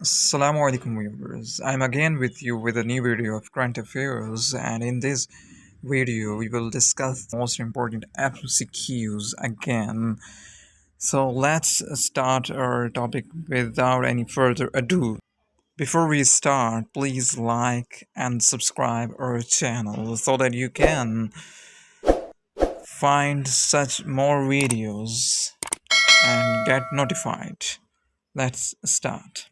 Assalamu alaikum viewers. I'm again with you with a new video of current affairs, and in this video we will discuss the most important MCQs again. So let's start our topic without any further ado. Before we start, please like and subscribe our channel so that you can find such more videos and get notified. Let's start.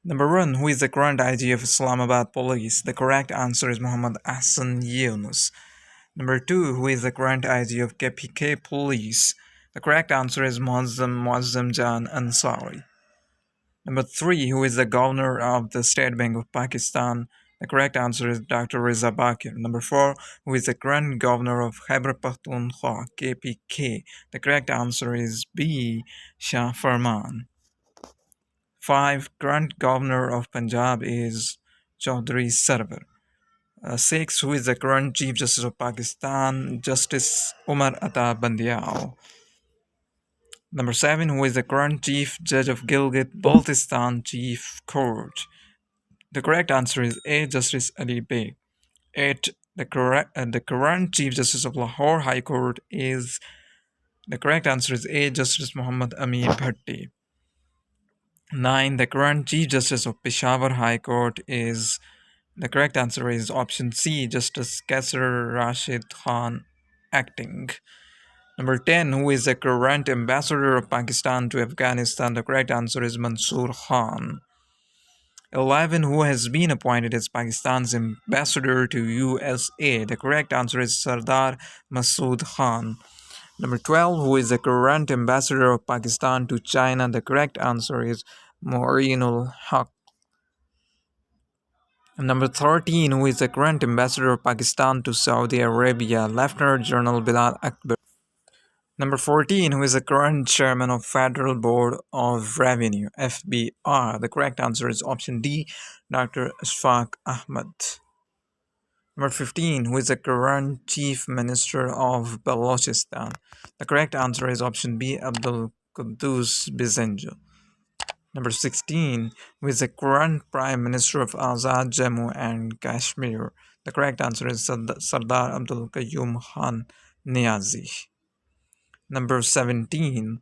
Number 1. Who is the current IG of Islamabad Police? The correct answer is Muhammad Hassan Yunus. Number 2. Who is the current IG of KPK Police? The correct answer is Muazzam Jan Ansari. Number 3. Who is the governor of the State Bank of Pakistan? The correct answer is Dr. Reza Bakir. Number 4. Who is the current governor of Khyber Pakhtunkhwa KPK? The correct answer is B. Shah Farman. 5. Current governor of Punjab is Chaudhry Sarwar. 6. Who is the current Chief Justice of Pakistan? Justice Umar Ata Bandial. Number 7. Who is the current Chief Judge of Gilgit-Baltistan Chief Court? The correct answer is A. Justice Ali Beg. 8. The current Chief Justice of Lahore High Court is... The correct answer is A. Justice Muhammad Amin Bhatti. 9. The current Chief Justice of Peshawar High Court is... The correct answer is option C, Justice Qasr Rashid Khan, acting. Number 10. Who is the current ambassador of Pakistan to Afghanistan? The correct answer is Mansoor Khan. 11. Who has been appointed as Pakistan's ambassador to USA? The correct answer is Sardar Masood Khan. Number 12. Who is the current ambassador of Pakistan to China? The correct answer is Moinul Haq. Number 13. Who is the current ambassador of Pakistan to Saudi Arabia? Lieutenant General Bilal Akbar. Number 14. Who is the current chairman of Federal Board of Revenue, FBR? The correct answer is option D, Dr. Ashfaq Ahmad. Number 15. Who is the current chief minister of Balochistan? The correct answer is option B, Abdul Quddus Bizenjo. Number 16. Who is the current Prime Minister of Azad Jammu and Kashmir? The correct answer is Sardar Abdul Qayyum Khan Niazi. Number 17.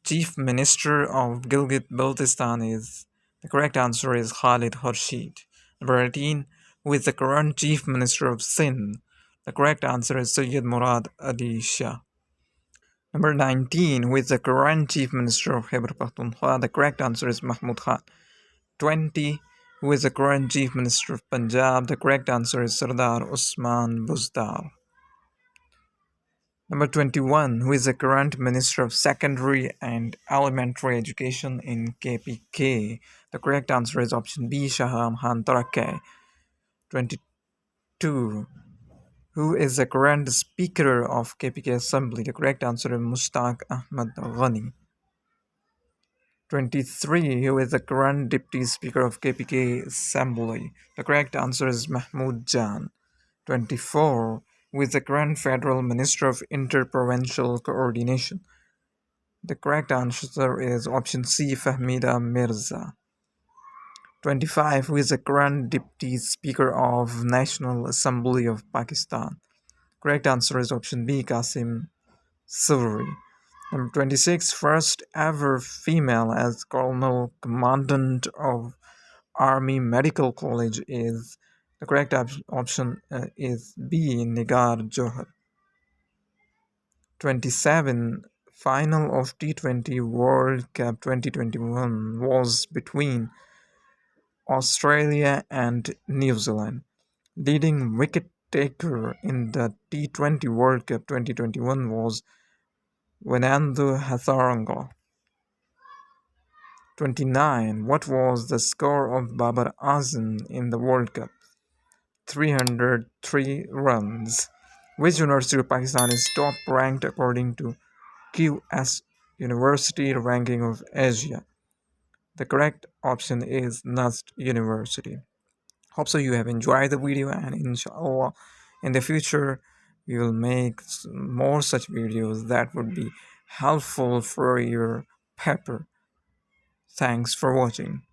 Chief Minister of Gilgit-Baltistan is... The correct answer is Khalid Khurshid. Number 18. Who is the current Chief Minister of Sindh? The correct answer is Sayyid Murad Ali Shah. Number 19. Who is the current Chief Minister of Khyber Pakhtunkhwa? The correct answer is Mahmud Khan. 20. Who is the current Chief Minister of Punjab? The correct answer is Sardar Usman Buzdar. Number 21. Who is the current Minister of Secondary and Elementary Education in KPK? The correct answer is option B, Shahram Khan Tarakay. 22. Who is the current Speaker of KPK Assembly? The correct answer is Mushtaq Ahmad Ghani. 23. Who is the current Deputy Speaker of KPK Assembly? The correct answer is Mahmood Jan. 24. Who is the current Federal Minister of Interprovincial Coordination? The correct answer is option C, Fahmida Mirza. 25. Who is the current Deputy Speaker of National Assembly of Pakistan? Correct answer is option B, Qasim Suri. Number 26. First ever female as Colonel Commandant of Army Medical College is... The correct option is B, Nigar Johar. 27. Final of T20 World Cup 2021 was between Australia and New Zealand. Leading wicket taker in the T20 World Cup 2021 was Fernando Hasaranga. 29. What was the score of Babar Azam in the World Cup? 303 runs. Which university of Pakistan is top ranked according to QS University Ranking of Asia? The correct option is Nust University. Hope so you have enjoyed the video, and inshallah in the future we will make more such videos that would be helpful for your paper. Thanks for watching.